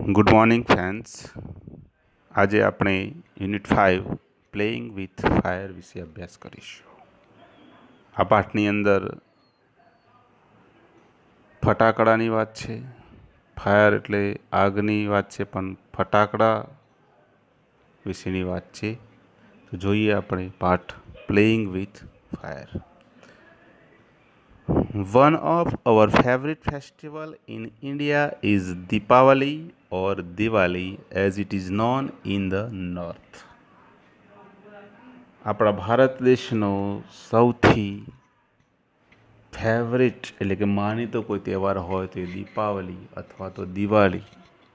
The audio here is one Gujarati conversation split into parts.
Good morning friends. આજે આપણે યુનિટ 5 પ્લેઇંગ વિથ ફાયર વિશે અભ્યાસ કરીશું. આ પાઠની અંદર ફટાકડાની વાત છે. ફાયર એટલે આગની વાત છે, પણ ફટાકડા વિશેની વાત છે. તો જોઈએ આપણે પાઠ playing with fire. One of our favorite festival in India is Deepavali or Diwali as it is known in the north. આપણા ભારત દેશનો સૌથી ફેવરેટ એટલે કે માનીતો કોઈ તહેવાર હોય તો એ દીપાવલી અથવા તો દિવાળી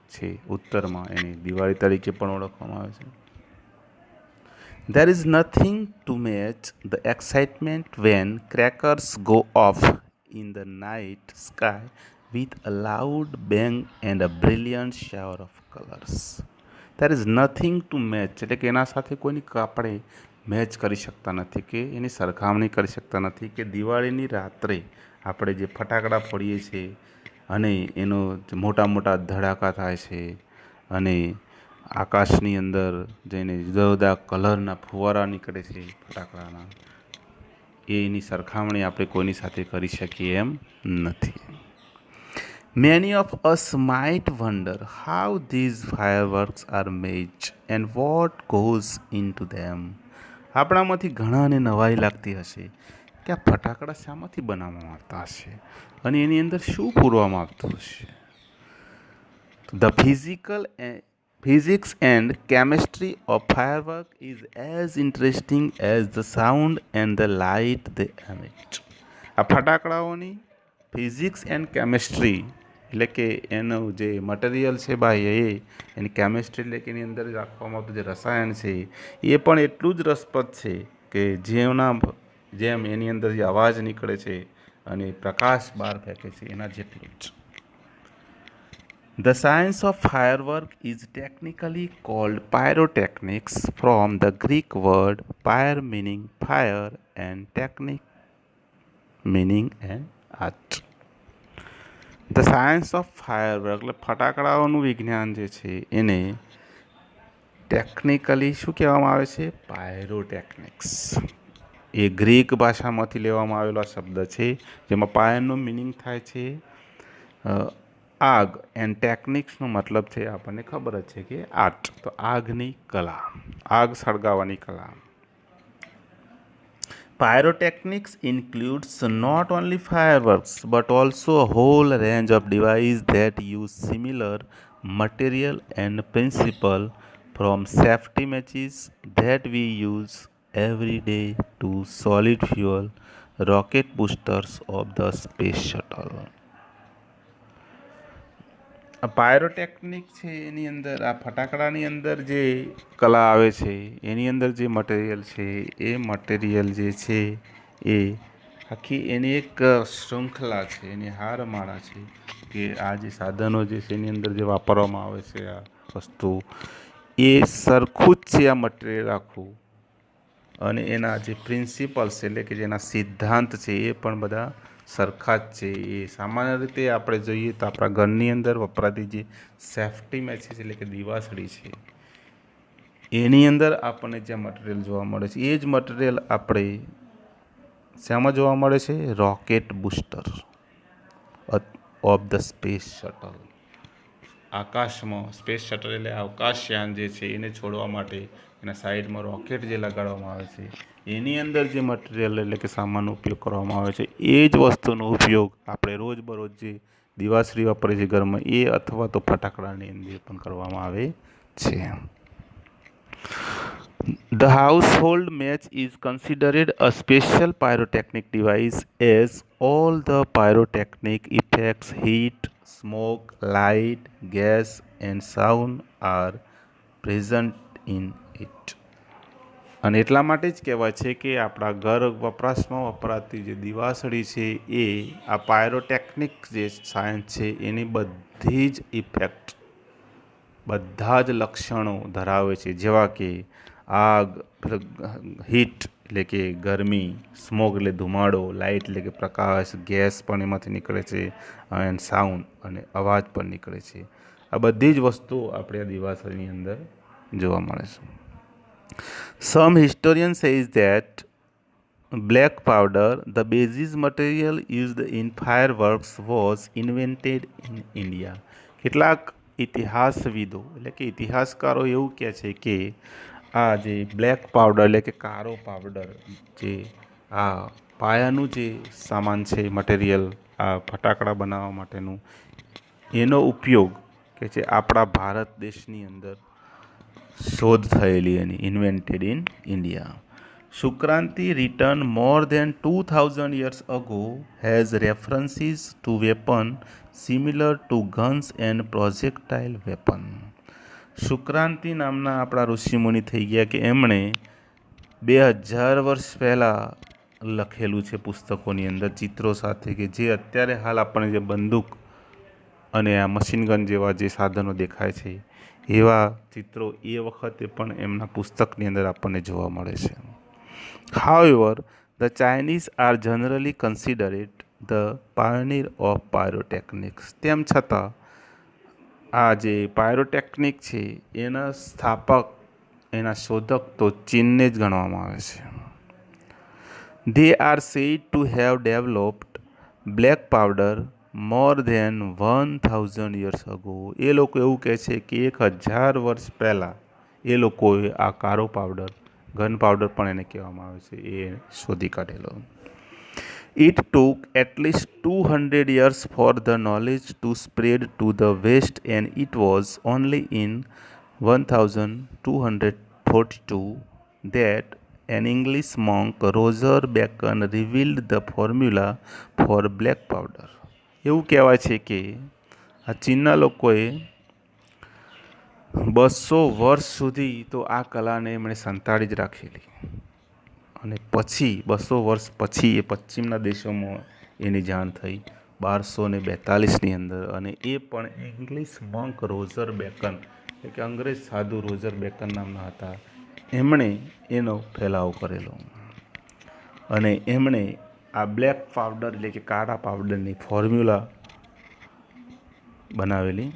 છે. ઉત્તરમાં એને દિવાળી તરીકે પણ ઓળખવામાં આવે છે. There is nothing to match the excitement when crackers go off in the night sky with a loud bang and a brilliant shower of colors. There is nothing to match એટલે કે એના સાથે કોઈની આપણે મેચ કરી શકતા નથી કે એની સરખામણી કરી શકતા નથી કે દિવાળીની રાત્રે આપણે જે ફટાકડા ફોડીએ છીએ અને એનો મોટા મોટા ધડાકા થાય છે અને આકાશની અંદર જઈને જુદા જુદા કલરના ફુવારા નીકળે છે ફટાકડાના, એની સરખામણી આપણે કોઈની સાથે કરી શકીએ એમ નથી. Many of us might wonder how these fireworks are made and what goes into them. આપણામાંથી ઘણાને નવાઈ લાગતી હશે કે આ ફટાકડા શામાંથી બનાવવામાં આવતા હશે અને એની અંદર શું પૂરવામાં આવતું હશે. The physics and chemistry of firework is as interesting as the sound and the light they emit. આ ફટાકડાઓની ફિઝિક્સ એન્ડ કેમિસ્ટ્રી એટલે કે એનું જે મટીરિયલ છે ભાઈ એની કેમિસ્ટ્રી એટલે કે એની અંદર રાખવામાં આવતું જે રસાયણ છે એ પણ એટલું જ રસપ્રદ છે કે જેમ એની અંદર જે અવાજ નીકળે છે અને પ્રકાશ બહાર ફેંકે છે એના જેટલું જ. The science of firework is technically called pyrotechnics from the Greek word pyre meaning fire and technique meaning an art. The science of firework એટલે ફટાકડાઓનું વિજ્ઞાન જે છે એને ટેકનિકલી શું કહેવામાં આવે છે? પાયરોટેકનિક્સ. એ ગ્રીક ભાષામાંથી લેવામાં આવેલો આ શબ્દ છે, જેમાં પાયરનો મિનિંગ થાય છે આગ એન્ડ ટેકનિક્સનો મતલબ છે આપણને ખબર જ છે કે આર્ટ, તો આગની કલા, આગ સળગાવવાની કલા. Pyrotechnics includes not only fireworks but also a whole range of devices that use similar material and principle, from safety matches that we use every day to solid fuel rocket boosters of the space shuttle. આ પાયરોટેકનિક છે એની અંદર આ ફટાકડાની અંદર જે કલા આવે છે એની અંદર જે મટીરિયલ છે એ મટીરિયલ જે છે એ આખી એની એક શૃંખલા છે, એની હારમાળા છે કે આ જે સાધનો જે છે એની અંદર જે વાપરવામાં આવે છે આ વસ્તુ એ સરખું જ છે આ મટીરિયલ આખું, અને એના જે પ્રિન્સિપલ્સ એટલે કે જેના સિદ્ધાંત છે એ પણ બધા સરખા જ છે. એ સામાન્ય રીતે આપણે જોઈએ તો આપણા ઘરની અંદર વપરાતી જે સેફ્ટી મેચીસ એટલે કે દીવાસળી છે એની અંદર આપણને જે મટીરિયલ જોવા મળે છે એ જ મટીરિયલ આપણે શામાં જોવા મળે છે? Rocket booster of the space shuttle. આકાશમાં સ્પેસ શટલ એટલે અવકાશયાન જે છે એને છોડવા માટે એના સાઈડમાં રોકેટ જે લગાડવામાં આવે છે એની અંદર જે મટીરિયલ એટલે કે સામાનનો ઉપયોગ કરવામાં આવે છે એ જ વસ્તુનો ઉપયોગ આપણે રોજબરોજ જે દિવાસળી વાપરીએ છીએ ઘરમાં એ અથવા તો ફટાકડાની અંદર પણ કરવામાં આવે છે. The household match is considered a special pyrotechnic device as all the pyrotechnic effects, heat, smoke, light, gas and sound are present in it. અને એટલા માટે જ કહેવાય છે કે આપણા ઘર વપરાશમાં વપરાતી જે દિવાસળી છે એ આ પાયરોટેકનિક જે સાયન્સ છે એની બધી જ ઇફેક્ટ, બધા જ લક્ષણો ધરાવે છે, જેવા કે આગ, હીટ એટલે કે ગરમી, સ્મોક એટલે ધુમાડો, લાઇટ એટલે કે પ્રકાશ, ગેસ પણ એમાંથી નીકળે છે, એન્ડ સાઉન્ડ અને અવાજ પણ નીકળે છે. આ આ બધી જ વસ્તુઓ આપણે આ દિવાસળીની અંદર જોવા મળે છે. Some historians says that black powder, the basis material used in fireworks, was invented in India. કેટલાક ઇતિહાસવિદો એટલે કે ઇતિહાસકારો એવું કહે છે કે આ જે બ્લેક પાવડર એટલે કે કાળો પાવડર, જે આ પાયાનું જે સામાન છે મટીરિયલ, આ ફટાકડા બનાવવા માટેનું, એનો ઉપયોગ કે જે આપણા ભારત દેશની અંદર શોધ થયેલી એની, invented in India. Sukranti, written more than 2000 years ago, has references to weapon similar to guns and projectile weapon. શુક્રાંતિ નામના આપણા ઋષિમુનિ થઈ ગયા કે એમણે 2000 વર્ષ પહેલાં લખેલું છે પુસ્તકોની અંદર ચિત્રો સાથે, કે જે અત્યારે હાલ આપણને જે બંદૂક અને આ મશીન ગન જેવા જે સાધનો દેખાય છે એવા ચિત્રો એ વખતે પણ એમના પુસ્તકની અંદર આપણને જોવા મળે છે. However, the Chinese are generally considered the pioneer of pyrotechnics. તેમ છતાં આ જે પાયરોટેકનિક છે એના સ્થાપક, એના શોધક તો ચીનને જ ગણવામાં આવે છે. They are said to have developed black powder more than 1000 years ago. એ લોકો એવું કહે છે કે 1000 વર્ષ પહેલાં એ લોકોએ આ કાળો પાવડર, ગન પાવડર પણ એને કહેવામાં આવે છે, એ શોધી કાઢેલો. It took at least 200 years for the knowledge to spread to the West, and it was only in 1242 that an English monk, Roger Bacon, revealed the formula for black powder. એવું કહેવાય છે કે આ ચીનના લોકોએ 200 વર્ષ સુધી તો આ કલાને એમણે સંતાડી જ રાખેલી, અને પછી 200 વર્ષ પછી એ પશ્ચિમના દેશોમાં એની જાણ થઈ 1242ની અંદર, અને એ પણ ઇંગ્લિશ મંક રોજર બેકન, એટલે કે અંગ્રેજ સાધુ રોજર બેકન નામના હતા, એમણે એનો ફેલાવો કરેલો, અને એમણે આ બ્લેક પાવડર એટલે કે કાળા પાવડરની ફોર્મ્યુલા બનાવેલી.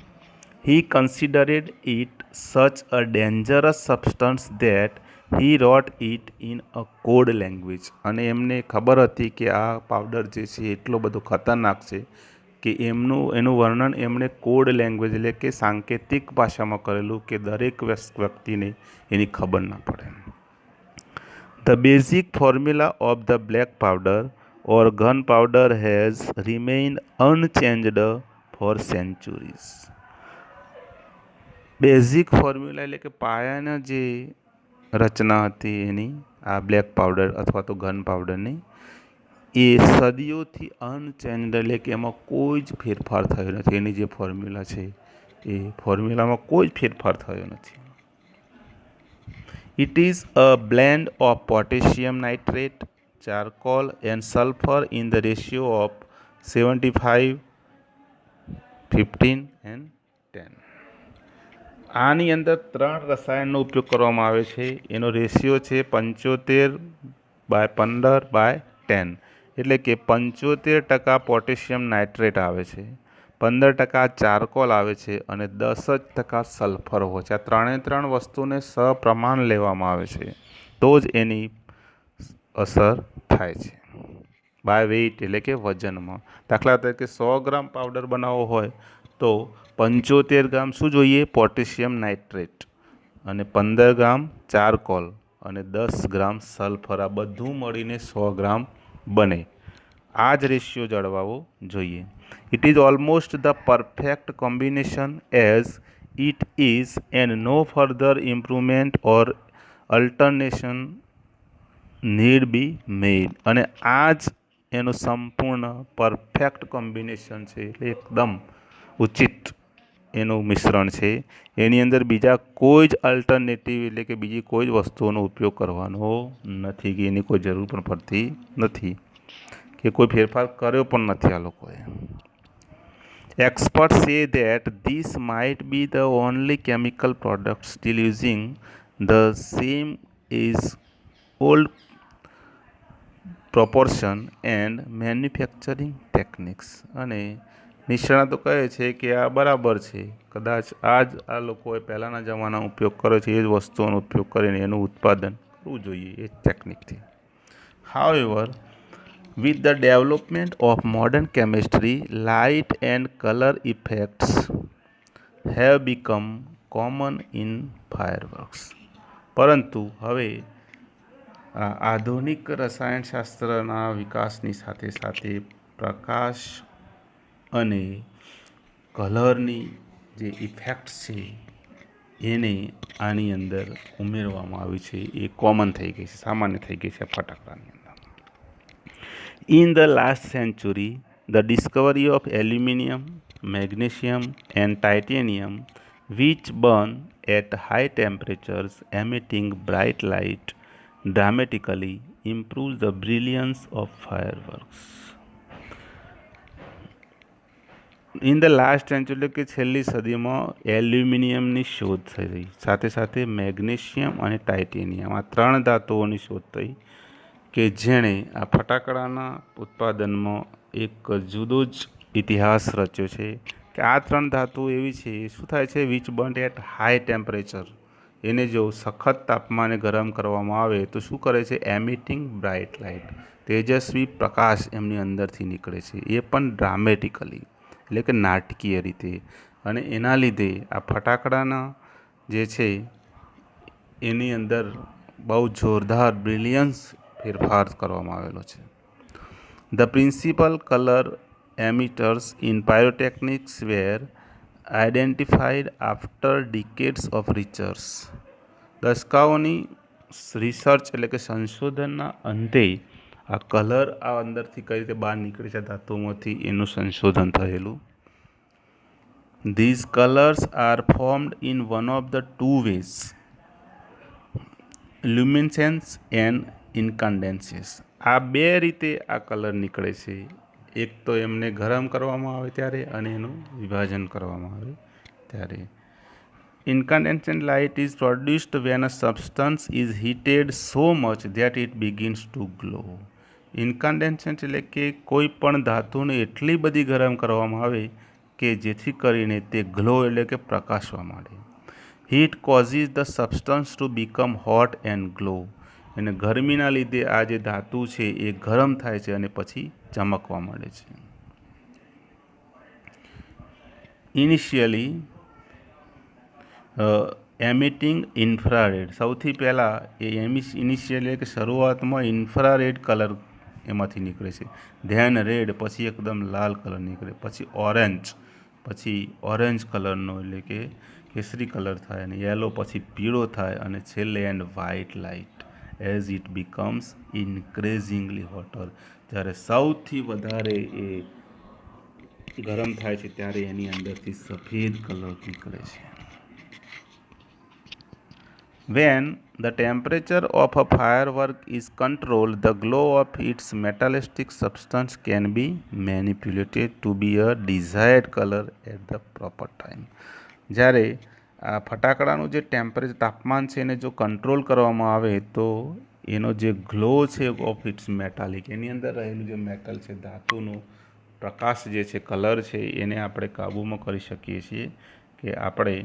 He considered it such a dangerous substance that he wrote it in a code language. અને એમને ખબર હતી કે આ પાવડર જે છે એટલો બધો ખતરનાક છે કે એનું વર્ણન એમણે કોડ લેંગ્વેજ એટલે કે સાંકેતિક ભાષામાં કરેલું કે દરેક વ્યક્તિને એની ખબર ના પડે. The basic formula of the black powder or gunpowder has remained unchanged for centuries. Basic formula એટલે કે પાયાના જે રચના હતી એની, આ બ્લેક પાવડર અથવા તો ગન પાવડરની, એ સદીઓથી અનચેન્જ એટલે કે એમાં કોઈ જ ફેરફાર થયો નથી. એની જે ફોર્મ્યુલા છે એ ફોર્મ્યુલામાં કોઈ જ ફેરફાર થયો નથી. It is a blend of potassium nitrate, charcoal and sulfur in the ratio of 75, 15 and 10. આની અંદર 3 રસાયણનો ઉપયોગ કરવામાં આવે છે. એનો રેશિયો છે 75/15/10, એટલે કે 75% પોટેશિયમ નાઇટ્રેટ આવે છે, 15% ચારકોલ આવે છે અને 10% સલ્ફર હોય છે. આ 3 વસ્તુને સપ્રમાણ લેવામાં આવે છે તો જ એની અસર થાય છે. બાય વેઇટ એટલે કે વજનમાં. દાખલા તરીકે 100 ગ્રામ પાવડર બનાવવો હોય તો 75 ગ્રામ શું જોઈએ? પોટેશિયમ નાઇટ્રેટ, અને 15 ગ્રામ ચારકોલ અને 10 ગ્રામ સલ્ફર, આ બધું મળીને 100 ગ્રામ બને. આ જ રેશિયો જળવાવો જોઈએ. It is almost the perfect combination as it is, and no further improvement or alternation need be made. અને આ જ એનું સંપૂર્ણ પરફેક્ટ કોમ્બિનેશન છે, એટલે એકદમ ઉચિત એનું મિશ્રણ છે. એની અંદર બીજા કોઈ જ અલ્ટરનેટિવ એટલે કે બીજી કોઈ જ વસ્તુઓનો ઉપયોગ કરવાનો નથી, કે એની કોઈ જરૂર પણ પડતી નથી, કે કોઈ ફેરફાર કર્યો પણ નથી આ લોકોએ. Experts say that this might be the only chemical product still using the same as old proportion and manufacturing techniques. અને નિષ્ણાતો કહે છે કે આ બરાબર છે, કદાચ આ જ આ લોકોએ પહેલાંના જમાનામાં ઉપયોગ કર્યો છે એ જ વસ્તુઓનો ઉપયોગ કરીને એનું ઉત્પાદન કરવું જોઈએ એ જ ટેકનિકથી. However, with the development of modern chemistry, light and color effects have become common in fireworks. પરંતુ હવે આધુનિક રસાયણશાસ્ત્રના વિકાસની સાથે સાથે પ્રકાશ અને કલરની જે ઇફેક્ટ્સ છે એને આની અંદર ઉમેરવામાં આવી છે, એ કોમન થઈ ગઈ છે, સામાન્ય થઈ ગઈ છે ફટાકડાની અંદર. In the last century, the discovery of aluminum, magnesium, and titanium, which burn at high temperatures, emitting bright light, dramatically improves the brilliance of fireworks. In the last century એટલે કે છેલ્લી સદીમાં એલ્યુમિનિયમની શોધ થઈ, સાથે સાથે મેગ્નેશિયમ અને ટાઇટેનિયમ આ 3 ધાતુઓની શોધ થઈ કે જેણે આ ફટાકડાના ઉત્પાદનમાં એક જુદો જ ઇતિહાસ રચ્યો છે. કે આ 3 ધાતુઓ એવી છે, શું થાય છે, which burn at high temperature, એને જો સખત તાપમાને ગરમ કરવામાં આવે તો શું કરે છે, એમિટિંગ બ્રાઇટ લાઇટ, તેજસ્વી પ્રકાશ એમની અંદરથી નીકળે છે, એ પણ ડ્રામેટિકલી એટલે કે નાટકીય રીતે. અને એના લીધે આ ફટાકડાના જે છે એની અંદર બહુ જોરદાર બ્રિલિયન્સ ફેરફાર કરવામાં આવેલો છે. The principal colour emitters in pyrotechnics were identified after decades of research. દશકાઓની રિસર્ચ એટલે કે સંશોધનના અંતે આ કલર આ અંદરથી કઈ રીતે બહાર નીકળે છે ધાતુઓમાંથી એનું સંશોધન થયેલું. These colours are formed in one of the 2 ways, luminescence and incandescence. આ 2 રીતે આ કલર નીકળે છે, એક તો એમને ગરમ કરવામાં આવે ત્યારે અને એનું વિભાજન કરવામાં આવે ત્યારે. Incandescent light is produced when a substance is heated so much that it begins to glow. ઇન્કન્ડેન્સન્ટ એટલે કે કોઈ પણ ધાતુને એટલી બધી ગરમ કરવામાં આવે કે જેથી કરીને તે ગ્લો એટલે કે પ્રકાશવા માંડે. Heat causes the substance to become hot and glow. અને ગરમીના લીધે આ જે ધાતુ છે એ ગરમ થાય છે અને પછી ચમકવા માંડે છે. ઇનિશિયલી એમિટિંગ ઇન્ફ્રારેડ, સૌથી પહેલાં એ ઇનિશિયલ એટલે કે શરૂઆતમાં ઇન્ફ્રારેડ કલર એમાંથી નીકળે છે, ધેન રેડ, પછી એકદમ લાલ કલર નીકળે, પછી ઓરેન્જ કલરનો એટલે કે કેસરી કલર થાય, અને યેલો, પછી પીળો થાય, અને છેલ્લે and white light as it becomes increasingly hotter. જ્યારે સૌથી વધારે એ ગરમ થાય છે ત્યારે એની અંદરથી સફેદ કલર નીકળે છે. When the temperature of a firework is controlled, the glow of its metallic substance can be manipulated to be a desired color at the proper time. જ્યારે આ ફટાકડાનું જે ટેમ્પરેચર તાપમાન છે એને જો કંટ્રોલ કરવામાં આવે તો એનો જે ગ્લો છે ઓફ ઇટ્સ મેટાલિક, એની અંદર રહેલું જે મેટલ છે, ધાતુનો પ્રકાશ જે છે, કલર છે, એને આપણે કાબૂમાં કરી શકીએ છીએ કે આપણે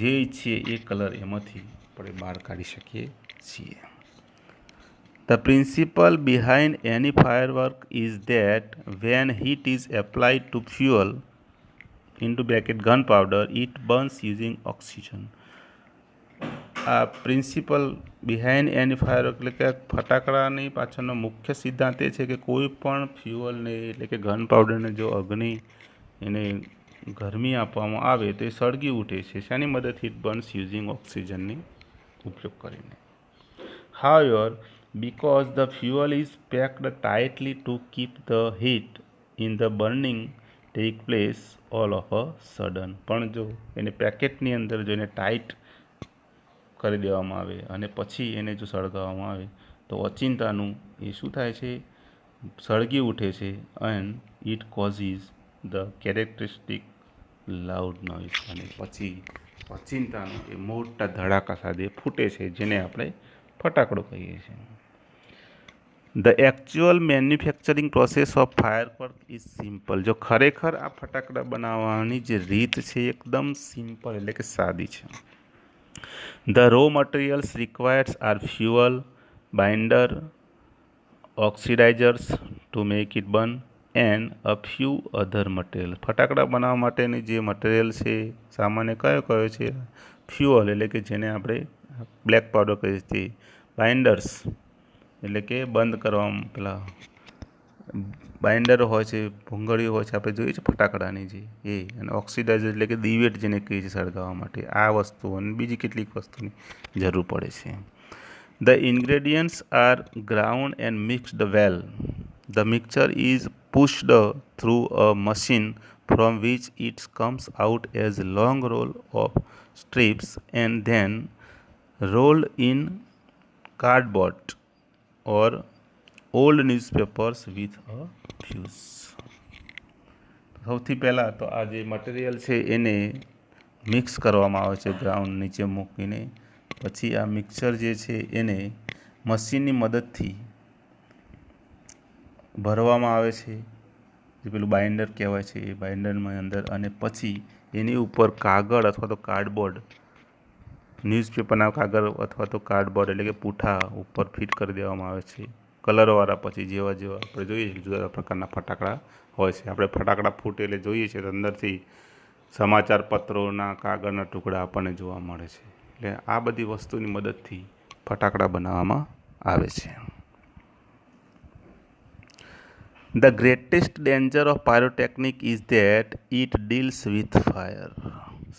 જે ઈચ્છીએ એ કલર એમાંથી આપણે બહાર કાઢી શકીએ છીએ. The principle behind any firework is that when heat is applied to fuel into bracket gunpowder, it burns using oxygen. આ પ્રિન્સિપલ બિહાઇન્ડ એની ફાયરવર્ક એટલે કે ફટાકડાની પાછળનો મુખ્ય સિદ્ધાંત એ છે કે કોઈ પણ ફ્યુઅલને એટલે કે ગન પાવડરને જો અગ્નિ એને ગરમી આપવામાં આવે તો એ સળગી ઉઠે છે. શાની મદદથી? ઇટ બર્ન્સ યુઝિંગ ઓક્સિજનની ઉપયોગ કરીને. However, because the fuel is packed tightly to keep the heat in the burning take place all of a sudden, પણ જો એને પેકેટની અંદર જો એને ટાઈટ કરી દેવામાં આવે અને પછી એને જો સળગાવવામાં આવે તો અચિંતાનું એ શું થાય છે? સળગી ઉઠે છે. And it causes the characteristic loud noise, અને પછી અચિંતાનું એ મોટા ધડાકા સાથે ફૂટે છે, જેને આપણે ફટાકડો કહીએ છીએ. The actual manufacturing process of firework is simple. જો ખરેખર આ ફટાકડા બનાવવાની જે રીત છે એકદમ સિમ્પલ એટલે કે સાદી છે. The raw materials requires are fuel, binder, oxidisers to make it burn and a few other material. ફટાકડા બનાવવા માટેની જે મટીરિયલ છે સામાન્ય કયો છે? ફ્યુઅલ એટલે કે જેને આપણે બ્લેક પાવડર કહીએ છીએ. બાઇન્ડર્સ એટલે કે બંધ કરવામાં પેલા બાઇન્ડર હોય છે, ભૂંગળીઓ હોય છે, આપણે જોઈએ છે ફટાકડાની જે એ. અને ઓક્સિડાઇઝર એટલે કે દિવેટ જેને કહીએ છીએ સળગાવવા માટે. આ વસ્તુઓ અને બીજી કેટલીક વસ્તુની જરૂર પડે છે. The ingredients are ground and mixed well. The mixture is pushed through a machine from which it comes out as long roll of strips and then rolled in cardboard or old newspapers with a fuse. સૌથી પહેલાં તો આ જે મટીરિયલ છે એને મિક્સ કરવામાં આવે છે ગ્રાઉન્ડ નીચે મૂકીને. પછી આ મિક્સર જે છે એને મશીનની મદદથી ભરવામાં આવે છે, જે પેલું બાઇન્ડર કહેવાય છે એ બાઇન્ડરમાં અંદર. અને પછી એની ઉપર કાગળ અથવા તો કાર્ડબોર્ડ, ન્યૂઝપેપરના કાગળ અથવા તો કાર્ડબોર્ડ એટલે કે પૂઠા ઉપર ફિટ કરી દેવામાં આવે છે કલરવાળા. પછી જેવા આપણે જોઈએ છીએ જુદા પ્રકારના ફટાકડા હોય છે. આપણે ફટાકડા ફૂટે એટલે જોઈએ છીએ તો અંદરથી સમાચાર પત્રોના કાગળના ટુકડા આપણને જોવા મળે છે. એટલે આ બધી વસ્તુની મદદથી ફટાકડા બનાવવામાં આવે છે. The greatest danger of pyrotechnic is that it deals with fire.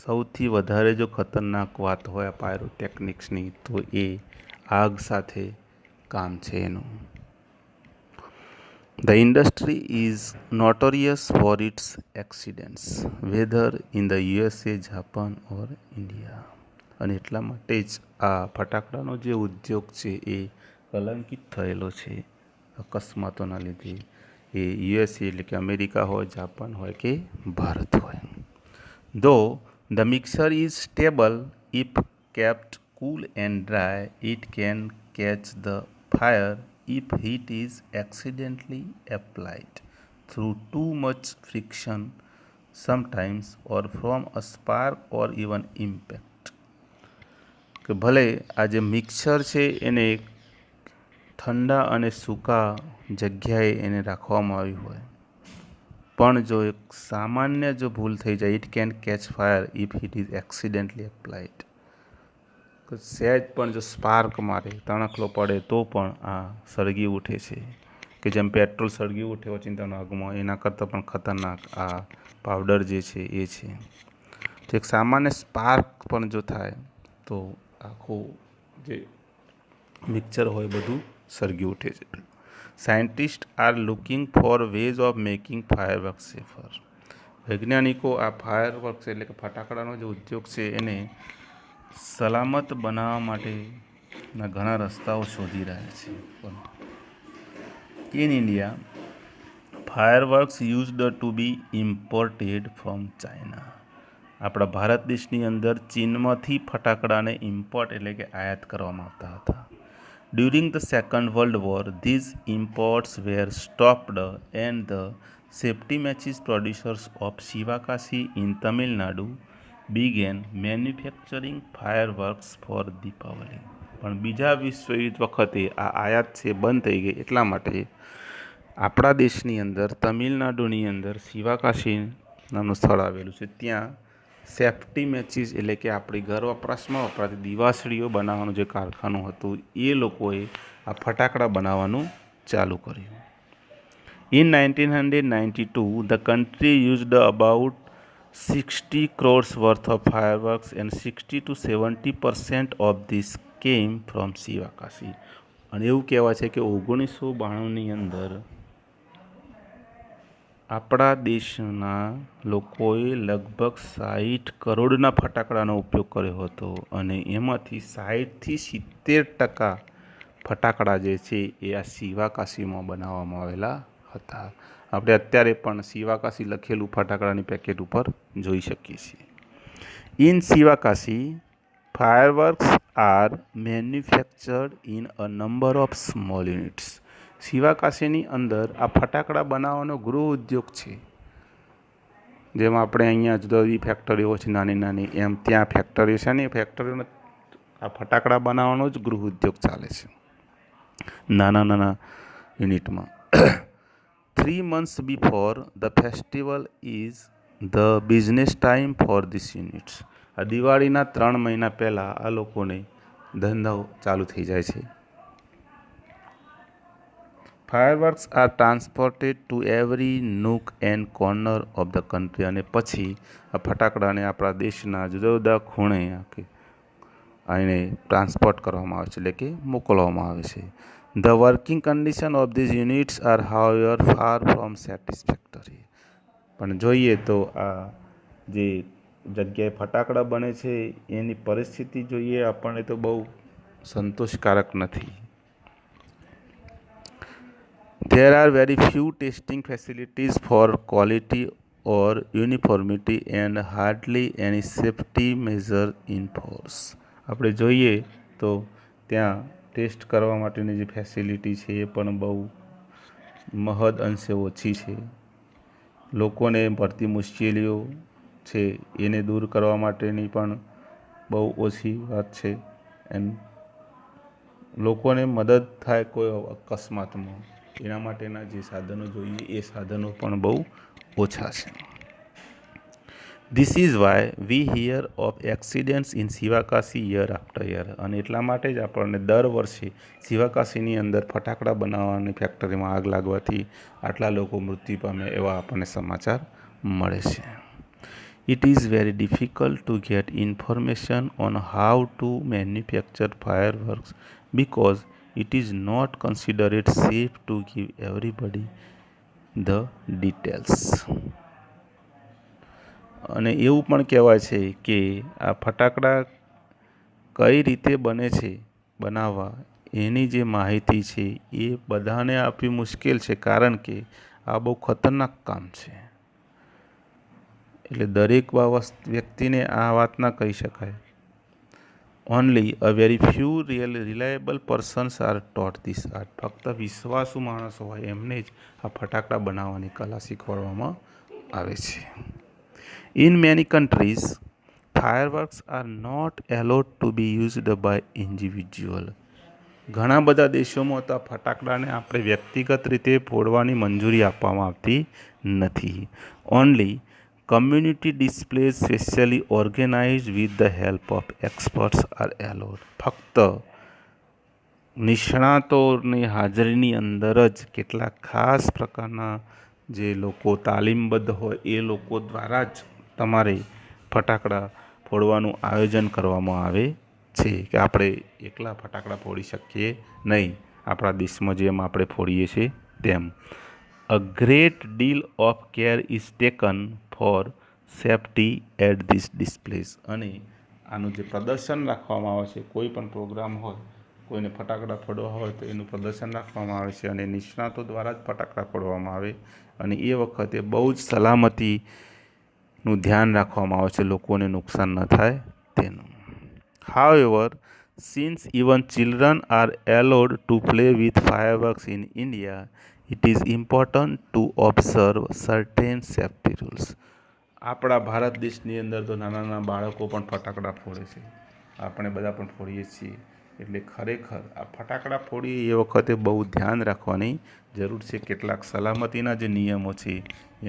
સૌથી વધારે જો ખતરનાક વાત હોય આ પાયરોટેકનિક્સની તો એ આગ સાથે કામ છે એનું. The industry is notorious for its accidents, whether in the USA, Japan or India. અને એટલા માટે જ આ ફટાકડાનો જે ઉદ્યોગ છે એ કલંકિત થયેલો છે અકસ્માતોના લીધે. એ યુએસએ એટલે કે અમેરિકા હોય, જાપાન હોય કે ભારત હોય. ધો the mixer is stable if kept cool and dry, it can catch the fire if heat is accidentally applied through too much friction sometimes or from a spark or even impact. કે ભલે આ જે મિક્સર છે એને ઠંડા અને સૂકા જગ્યાએ એને રાખવામાં આવ્યું હોય, પણ જો એક સામાન્ય જો ભૂલ થઈ જાય, it can catch fire if it is accidentally applied. સહેજ પણ જો સ્પાર્ક મારે, તણખલો પડે તો પણ આ સળગી ઉઠે છે. કે જેમ પેટ્રોલ સળગી ઉઠે ઓચિંતાનો આગમાં, એના કરતાં પણ ખતરનાક આ પાવડર જે છે એ છે. તો એક સામાન્ય સ્પાર્ક પણ જો થાય તો આખું જે મિક્સર હોય બધું સળગી ઉઠે છે. Scientist are looking for ways of making firework safer. વૈજ્ઞાનિકો આ ફાયરવર્ક્સ એટલે કે ફટાકડાનો જે ઉદ્યોગ છે એને સલામત બનાવવા માટેના ઘણા રસ્તાઓ શોધી રહ્યા છે. In India, fireworks used to be imported from China. આપણા ભારત દેશની અંદર ચીનમાંથી ફટાકડાને ઇમ્પોર્ટ એટલે કે આયાત કરવામાં આવતા હતા. During the second world war, these imports were stopped and the safety matches producers of Sivakasi in Tamil Nadu began manufacturing fireworks for Deepavali. પણ બીજા વિશ્વયુદ્ધ વખતે આ આયાત છે બંધ થઈ ગઈ. એટલા માટે આપણા દેશની અંદર તમિલનાડુની અંદર શિવાકાશી નામનું સ્થળ આવેલું છે. ત્યાં સેફ્ટી મેચિસ એટલે કે આપણી ઘર વપરાશમાં વપરાતી દિવાસળીઓ બનાવવાનું જે કારખાનું હતું એ લોકોએ આ ફટાકડા બનાવવાનું ચાલુ કર્યું. In 1992, the country used about 60 crores worth of fireworks and 60 to 70% of this came from Sivakasi. અને એવું કહેવાય છે કે 1992ની અંદર આપણા દેશના લોકોએ લગભગ 60 કરોડના ફટાકડાનો ઉપયોગ કર્યો હતો. અને એમાંથી 60થી 70% ફટાકડા જે છે એ આ શિવાકાશીમાં બનાવવામાં આવેલા હતા. આપણે અત્યારે પણ શિવાકાશી લખેલું ફટાકડાની પેકેટ ઉપર જોઈ શકીએ છીએ. In Sivakasi, fireworks are manufactured in a number of small units. શિવાકાશીની અંદર આ ફટાકડા બનાવવાનો ગૃહ ઉદ્યોગ છે. જેમ આપણે અહીંયા જુદી જુદી ફેક્ટરીઓ છે નાની નાની, એમ ત્યાં ફેક્ટરીઓ છે ને, ફેક્ટરીઓને આ ફટાકડા બનાવવાનો જ ગૃહ ઉદ્યોગ ચાલે છે નાના નાના યુનિટમાં. 3 months before the festival is the business time for these units. આ દિવાળીના 3 મહિના પહેલાં આ લોકોને ધંધો ચાલુ થઈ જાય છે. Fireworks are transported to every nook and corner of the country. અને પછી આ ફટાકડાને આપણા દેશના જુદા જુદા ખૂણે એને ટ્રાન્સપોર્ટ કરવામાં આવે છે, એટલે કે મોકલવામાં આવે છે. The working condition of these units are however far from satisfactory. પણ જોઈએ તો આ જે જગ્યાએ ફટાકડા બને છે એની પરિસ્થિતિ જોઈએ આપણને તો બહુ સંતોષકારક નથી. There are very few testing facilities for quality or uniformity and hardly any safety measure in force. આપણે જોઈએ તો ત્યાં ટેસ્ટ કરવા માટેની જે ફેસિલિટી છે એ પણ બહુ મહદ અંશે ઓછી છે. લોકોને પડતી મુશ્કેલીઓ છે એને દૂર કરવા માટેની પણ બહુ ઓછી વાત છે. એમ લોકોને મદદ થાય કોઈ અકસ્માતમાં, એના માટેના જે સાધનો જોઈએ એ સાધનો પણ બહુ ઓછા છે. This is why we here of accidents in Sivakasi year after year. અને એટલા માટે જ આપણને દર વર્ષે શિવાકાશીની અંદર ફટાકડા બનાવવાની ફેક્ટરીમાં આગ લાગવાથી આટલા લોકો મૃત્યુ પામે એવા આપણને સમાચાર મળે છે. It is very difficult to gate information on how to manufacture fireworks because it is not considered safe to give everybody the details. અને એવું પણ કહેવાય છે કે આ ફટાકડા કઈ રીતે બને છે બનાવવા એની જે માહિતી છે એ બધાને આપવી મુશ્કેલ છે, કારણ કે આ બહુ ખતરનાક કામ છે. એટલે દરેક વ્યક્તિને આ વાત ના કહી શકાય. Only a very few reliable persons are taught this art. ફક્ત વિશ્વાસુ માણસો હોય એમને જ આ ફટાકડા બનાવવાની કલા શીખવાડવામાં આવે છે. In many countries, fireworks are not allowed to be used by individual. ઘણા બધા દેશોમાં તો ફટાકડાને આપણે વ્યક્તિગત રીતે ફોડવાની મંજૂરી આપવામાં આવતી નથી. Only community displays specially organized with the help of experts are allowed. ફક્ત નિષ્ણાતોની હાજરીની અંદર જ કેટલાક ખાસ પ્રકારના જે લોકો તાલીમબદ્ધ હોય એ લોકો દ્વારા જ તમારે ફટાકડા ફોડવાનું આયોજન કરવામાં આવે છે, કે આપણે એકલા ફટાકડા ફોડી શકીએ નહીં આપણા દેશમાં જેમ આપણે ફોડીએ છીએ તેમ. A great deal of care is taken for safety at these displays. અને આનું જે પ્રદર્શન રાખવામાં આવે છે, કોઈ પણ પ્રોગ્રામ હોય, કોઈને ફટાકડા ફોડવા હોય તો એનું પ્રદર્શન રાખવામાં આવે છે અને નિષ્ણાતો દ્વારા જ ફટાકડા ફોડવામાં આવે અને એ વખતે બહુ જ સલામતીનું ધ્યાન રાખવામાં આવે છે, લોકોને નુકસાન ન થાય તેનું. However, since even children are allowed to play with fireworks in India, it is important to observe certain safety rules. આપણા ભારત દેશની અંદર તો નાના નાના બાળકો પણ ફટાકડા ફોડે છે, આપણે બધા પણ ફોડીએ છીએ. એટલે ખરેખર આ ફટાકડા ફોડીએ એ વખતે બહુ ધ્યાન રાખવાની જરૂર છે. કેટલાક સલામતીના જે નિયમો છે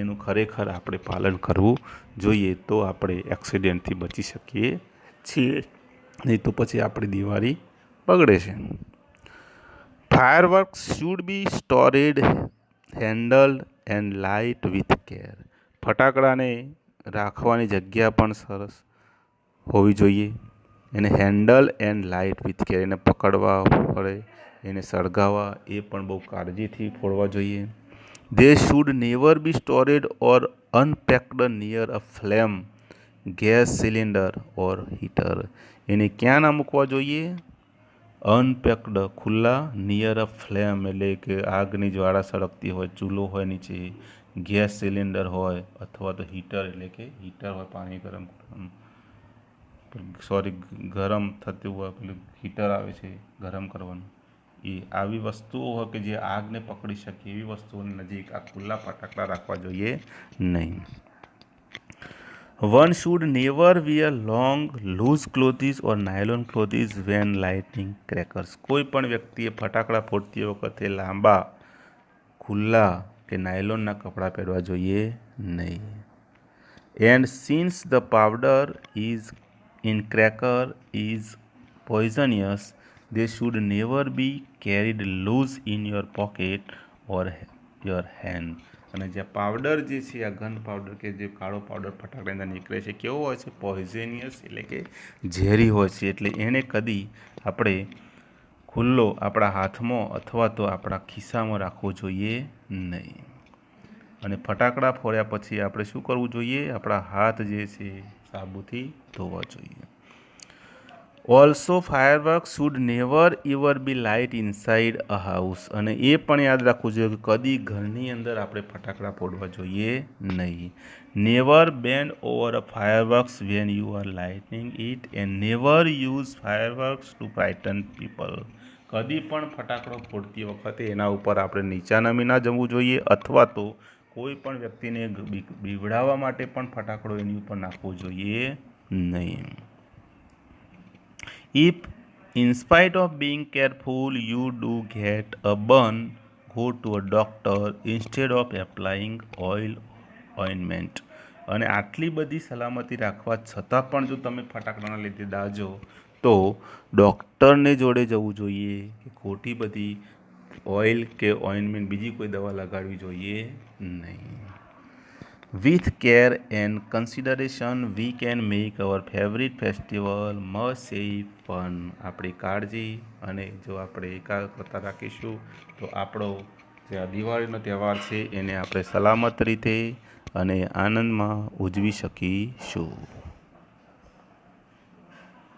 એનું ખરેખર આપણે પાલન કરવું જોઈએ, તો આપણે એક્સિડન્ટથી બચી શકીએ છીએ. નહીં તો પછી આપણી દિવાળી બગડે છે. Fireworks should be stored, handled and light with care. ફટાકડાને રાખવાની જગ્યા પણ સરસ હોવી જોઈએ. એને handle and light with care, એને પકડવા પડે, એને સળગાવવા એ પણ બહુ કાળજીથી ફોડવા જોઈએ. They should never be stored or unpacked near a flame, gas cylinder or heater. એને ક્યાં ના મૂકવા જોઈએ? અનપેક્ડ, ખુલ્લા, નિયર અ ફ્લેમ એટલે કે આગની જ્વાળા સળગતી હોય, ચૂલો હોય નીચે, ગેસ સિલિન્ડર હોય અથવા તો હીટર એટલે કે હીટર હોય પાણી ગરમ ગરમ થતું હોય, પેલું હીટર આવે છે ગરમ કરવાનું, એ આવી વસ્તુઓ હોય કે જે આગને પકડી શકે એવી વસ્તુઓની નજીક આ ખુલ્લા ફટાકડા રાખવા જોઈએ નહીં. One should never wear long, loose clothes or nylon clothes when lighting crackers. કોઈ પણ વ્યક્તિએ ફટાકડા ફોડતી વખતે લાંબા, ખુલ્લા કે નાયલોનના કપડાં પહેરવા જોઈએ નહીં. And since the powder is in cracker is poisonous, they should never be carried loose in your pocket or your hand. અને જે પાવડર જે છે આ ગન પાવડર કે જે કાળો પાવડર ફટાકડા અંદર નીકળે છે કેવો હોય છે? પોઈઝનિયસ એટલે કે ઝેરી હોય છે. એટલે એને કદી આપણે ખુલ્લો આપણા હાથમાં અથવા તો આપણા ખિસ્સામાં રાખવો જોઈએ નહીં. અને ફટાકડા ફોડ્યા પછી આપણે શું કરવું જોઈએ? આપણા હાથ જે છે સાબુથી ધોવા જોઈએ. Also fireworks should never ever be light inside a house. અને એ પણ યાદ રાખવું જોઈએ કે કદી ઘરની અંદર આપણે ફટાકડા ફોડવા જોઈએ નહીં. Never bend over a fireworks when you are lighting it and never use fireworks to frighten people. કદી પણ ફટાકડો ફોડતી વખતે એના ઉપર આપણે નીચા નમી ના જવું જોઈએ અથવા તો કોઈ પણ વ્યક્તિને બીવડાવવા માટે પણ ફટાકડો એની ઉપર નાખવો જોઈએ નહીં. If in spite of being careful you do get a burn, go to a doctor instead of applying ointment. અને આટલી બધી સલામતી રાખવા છતાં પણ જો તમે ફટાકડાના લીધે દાજો તો ડૉક્ટરને જોડે જવું જોઈએ કે ખોટી બધી ઓઇલ કે ઓઇન્ટમેન્ટ બીજી કોઈ દવા લગાડવી જોઈએ નહીં. With care and consideration, we can make our favorite festival much safe fun. આપણી કાળજી અને જો આપણે એકાગ્રતા રાખીશું તો આપણો જે આ દિવાળીનો તહેવાર છે એને આપણે સલામત રીતે અને આનંદમાં ઉજવી શકીશું.